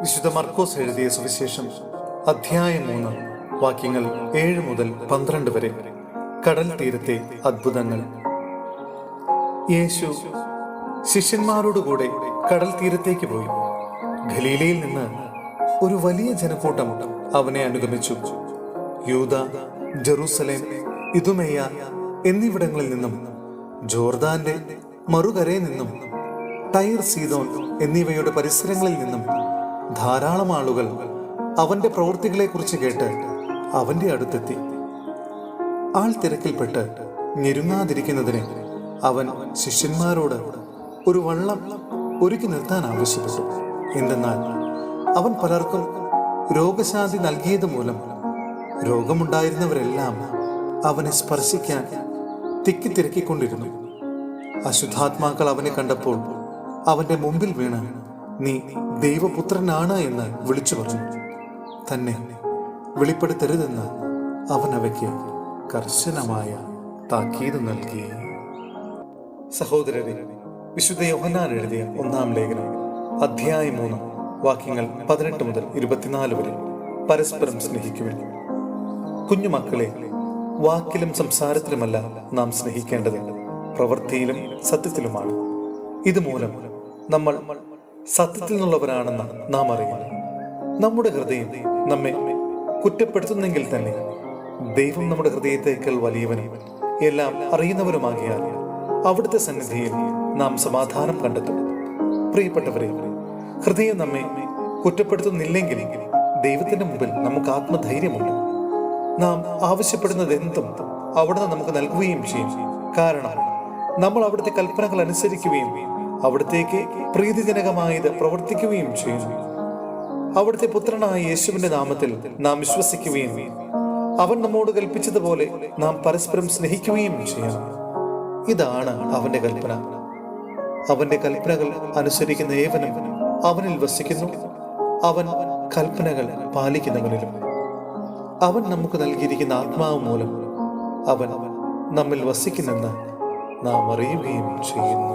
വിശുദ്ധ മർക്കോസ് എഴുതിയ സുവിശേഷം അധ്യായം 3 വാക്യങ്ങൾ 7 മുതൽ 12 വരെ. കടൽ തീരത്തെ അത്ഭുതങ്ങൾ. യേശു ശിഷ്യന്മാരോടുകൂടെ കടൽ തീരത്തേക്ക് പോയി. ഗലീലയിൽ നിന്ന് ഒരു വലിയ ജനക്കൂട്ടം അവനെ അനുഗമിച്ചു. യൂദ, ജെറൂസലേം, ഇദുമേയ എന്നിവിടങ്ങളിൽ നിന്നും, ജോർദാന്റെ മറുകരയിൽ നിന്നും, ടൈർ, സീദോൻ എന്നിവയുടെ പരിസരങ്ങളിൽ നിന്നും ധാരാളം ആളുകൾ അവന്റെ പ്രവൃത്തികളെക്കുറിച്ച് കേട്ട് അവന്റെ അടുത്തെത്തി. ആൾ തിരക്കിൽപ്പെട്ട് ഞെരുങ്ങാതിരിക്കുന്നതിന് അവൻ ശിഷ്യന്മാരോട് ഒരു വള്ളം ഒരുക്കി നിർത്താൻ ആവശ്യപ്പെട്ടു. എന്തെന്നാൽ അവൻ പലർക്കും രോഗശാന്തി നൽകിയത് മൂലം രോഗമുണ്ടായിരുന്നവരെല്ലാം അവനെ സ്പർശിക്കാൻ തിക്കിത്തിരക്കിക്കൊണ്ടിരുന്നു. അശുദ്ധാത്മാക്കൾ അവനെ കണ്ടപ്പോൾ അവന്റെ മുമ്പിൽ വീണ്, നീ ദൈവപുത്രനാണ് എന്ന് വിളിച്ചു പറഞ്ഞു. തന്നെ വെളിപ്പെടുത്തരുതെന്ന് അവൻ അവയ്ക്ക് കർശനമായ താക്കീത് നൽകി. സഹോദരരെ, വിശുദ്ധ യോഹന്നാൻ എഴുതിയ 1-ാം ലേഖനം അധ്യായം 3 വാക്യങ്ങൾ 18 മുതൽ 24 വരെ. പരസ്പരം സ്നേഹിക്കുവിൻ. കുഞ്ഞുമക്കളെ, വാക്കിലും സംസാരത്തിലുമല്ല നാം സ്നേഹിക്കേണ്ടത്, പ്രവൃത്തിയിലും സത്യത്തിലുമാണ്. ഇതുമൂലം നമ്മൾ സത്യത്തിൽ നിന്നുള്ളവരാണെന്ന് നാം അറിയുന്നു. നമ്മുടെ ഹൃദയം നമ്മെ കുറ്റപ്പെടുത്തുന്നെങ്കിൽ തന്നെ ദൈവം നമ്മുടെ ഹൃദയത്തേക്കാൾ വലിയവനും എല്ലാം അറിയുന്നവരുമാകിയാൽ അവിടുത്തെ സന്നിധിയിൽ നാം സമാധാനം കണ്ടെത്തും. പ്രിയപ്പെട്ടവരെ, ഹൃദയം നമ്മെ കുറ്റപ്പെടുത്തുന്നില്ലെങ്കിൽ ദൈവത്തിന്റെ മുമ്പിൽ നമുക്ക് ആത്മധൈര്യമുണ്ട്. നാം ആവശ്യപ്പെടുന്നത് എന്തും അവിടുന്ന് നമുക്ക് നൽകുകയും ചെയ്യും. കാരണം നമ്മൾ അവിടുത്തെ കൽപ്പനകൾ അനുസരിക്കുകയും അവിടത്തേക്ക് പ്രീതിജനകമായത് പ്രവർത്തിക്കുകയും ചെയ്യുന്നു. അവിടുത്തെ പുത്രനായ യേശുവിന്റെ നാമത്തിൽ നാം വിശ്വസിക്കുകയും അവൻ നമ്മോട് കൽപ്പിച്ചതുപോലെ നാം പരസ്പരം സ്നേഹിക്കുകയും ചെയ്യണം. ഇതാണ് അവന്റെ കൽപ്പന. അവന്റെ കൽപ്പനകൾ അനുസരിക്കുന്ന ഏവനും അവനിൽ വസിക്കുന്നു, അവൻ കൽപ്പനകൾ പാലിക്കുന്നവനിലും. അവൻ നമുക്ക് നൽകിയിരിക്കുന്ന ആത്മാവ് മൂലം അവൻ നമ്മിൽ വസിക്കുന്നെന്ന് നാം അറിയുകയും ചെയ്യുന്നു.